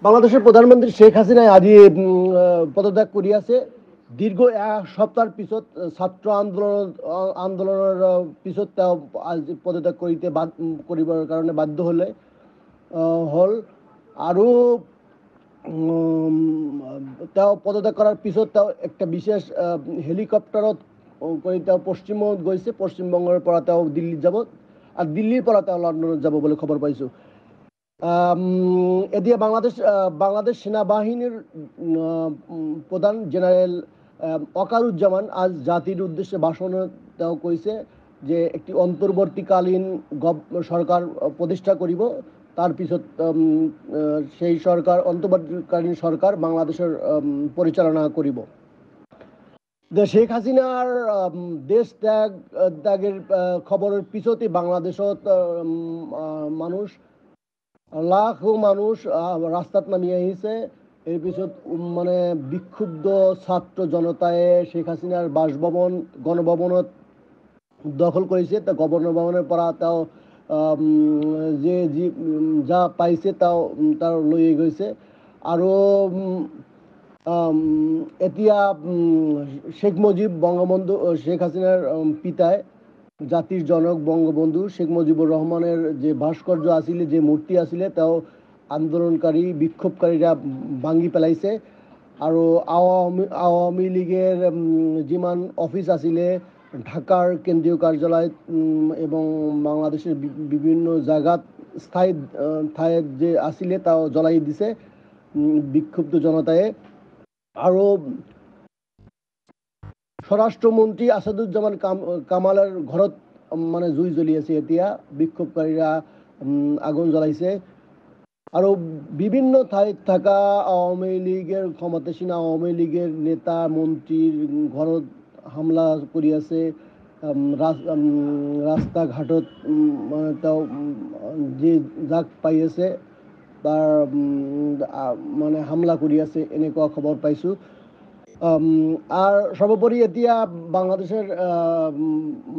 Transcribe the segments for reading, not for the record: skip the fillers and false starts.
বাংলাদেশের প্রধানমন্ত্রী শেখ হাসিনা আজি পদত্যাগ করি আছে দীর্ঘ এক সপ্তাহের পিছত ছাত্র আন্দোলনের পিছত আজ পদত্যাগ করিবার কারণে বাধ্য হলে হল আৰু পদত্যাগ কৰাৰ পিছত একটা বিশেষ হেলিকপ্টাৰত কৰে পশ্চিমবঙ্গ গৈছে পশ্চিমবঙ্গেৰ পৰা দিল্লি যাব আৰ দিল্লিৰ পৰা লন্ডনত যাব বলে খবর পাইছো এদিকে বাংলাদেশ সেনাবাহিনীর প্রধান জেনারেল ওয়াকারুজ্জামান আজ জাতির উদ্দেশ্যে ভাষণে কইছে যে একটি অন্তর্বর্তীকালীন সরকার প্রতিষ্ঠা করিব তার পিছত সেই সরকার অন্তর্বর্তীকালীন সরকার বাংলাদেশের পরিচালনা করিব শেখ হাসিনার দেশ ত্যাগের খবরের পিছতে বাংলাদেশত মানুষ লাখো মানুষ রাস্তাত নামি আহিছে এর পিছত মানে বিক্ষুব্ধ ছাত্র জনতায় শেখ হাসিনার বাসভবন গণভবনত দখল করেছে তা গণভবনের পৰা যে যা পাইছে তাৰ লয়ে গৈছে আৰু এতিয়া শেখ মুজিব বঙ্গবন্ধু শেখ হাসিনার পিতায় জাতির জনক বঙ্গবন্ধু শেখ মুজিবুর রহমানের যে ভাস্কর্য আছিলে যে মূর্তি আছিলে তাও আন্দোলনকারী বিক্ষোভকারীরা ভাঙি পেলাইছে আৰু আওয়ামী লীগের যিমান অফিস আছিলে ঢাকার কেন্দ্রীয় কার্যালয় এবং বাংলাদেশের বিভিন্ন জায়গাত ঠাই যে আছিলে তাও জ্বলাই দিছে বিক্ষুব্ধ জনতায় আৰু স্বৰাষ্ট্ৰমন্ত্ৰী আসাদুজ্জামান কামালেৰ ঘৰত মানে জুই জ্বলি আছে এতিয়া বিক্ষোভকাৰীৰা আগুন জ্বলাইছে আৰু বিভিন্ন ঠাইত থাকা আওয়ামী লীগেৰ ক্ষমতাসীন আওয়ামী লীগেৰ নেতা মন্ত্ৰীৰ ঘৰত হামলা কৰি আছে ৰাস্তাঘাটত যে যাক পাই আছে তাৰ মানে হামলা কৰি আছে এনেকুৱা খবৰ পাইছোঁ আৰ সৰ্বোপৰি এতিয়া বাংলাদেশেৰ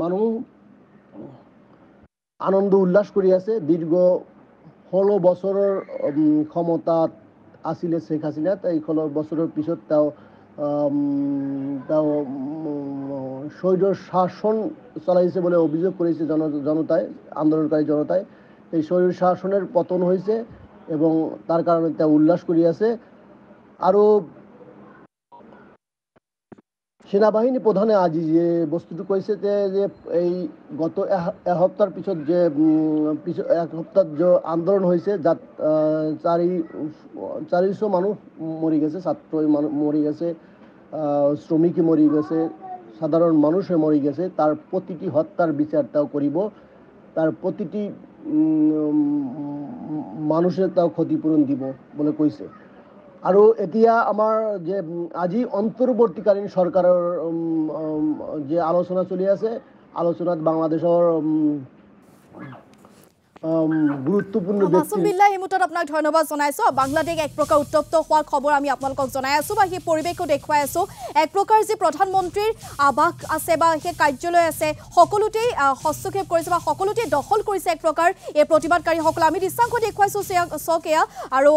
মানুষ আনন্দ উল্লাস কৰি আছে দীর্ঘ 16 বছরের ক্ষমতাত আছিলে শেখ হাসিনা তাই 16 বছরের পিছত স্বৈর শাসন চালাইছে বলে অভিযোগ করেছে জনতায় আন্দোলনকারী জনতায় এই স্বৈর শাসনের পতন হয়েছে এবং তার কারণে উল্লাস কৰি আছে আৰু সেনাবাহিনী প্রধানে আজি যে বস্তুটো কৈছে যে এই গত এক সপ্তাহের পিছত যে এক সপ্তাহ যে আন্দোলন হয়েছে যাত 400 মানুষ মরি গেছে ছাত্র মরি গেছে শ্রমিক মরি গেছে সাধারণ মানুষ মরি গেছে তার প্রতিটি হত্যার বিচারটাও করিব তার প্রতিটি মানুষের ক্ষতিপূরণ দিব বলে কইছে আৰু এতিয়া আমাৰ যে আজি অন্তৰ্বৰ্তীকালীন সৰকাৰেৰ যে আলোচনা চলি আছে আলোচনাত বাংলাদেশেৰ গুৰুত্বপূৰ্ণ মাসুমিল্লাহ এই মুহূৰ্তত আপোনাক ধন্যবাদ জনাইছো বাংলাদেশ এক প্ৰকাৰ উত্তপ্ত হোৱাৰ খবৰ আমি আপোনালোকক জনাই আছো বা সেই পৰিৱেশো দেখুৱাই আছো এক প্ৰকাৰ যে প্ৰধানমন্ত্ৰীৰ আৱাস আছে বা সেই কাৰ্যালয় আছে সকলোতেই হস্তক্ষেপ কৰিছে বা সকলোতেই দখল কৰিছে এক প্ৰকাৰ এই প্ৰতিবাদকাৰীসকল আমি দৃশ্যাংশ দেখুৱাইছো চকেয়া আৰু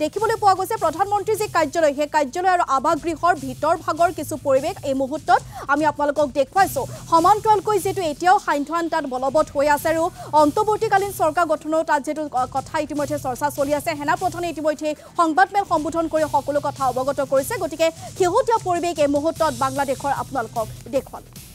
দেখিবলৈ পোৱা গৈছে প্ৰধানমন্ত্ৰীৰ যে কাৰ্যালয় সেই কাৰ্যালয় আৰু আৱাসগৃহৰ ভিতৰ ভাগৰ কিছু পৰিৱেশ এই মুহূৰ্তত আমি আপোনালোকক দেখুৱাইছো সমান্তৰালকৈ যেটো এতিয়াও সান্ধ্য তাত বলবৎ হৈ আছে আৰু অন্তৰ্বৰ্তীকালীন চৰকাৰ গঠনৰ তাত যেটো কথা ইতিমধ্যে চৰ্চা চলি আছে সেনা প্ৰধানে ইতিমধ্যে সংবাদমেল সম্বোধন কৰি সকলো কথা অৱগত কৰিছে গতিকে শেহতীয়া পৰিৱেশ এই মুহূৰ্তত বাংলাদেশৰ আপোনালোকক দেখুৱাল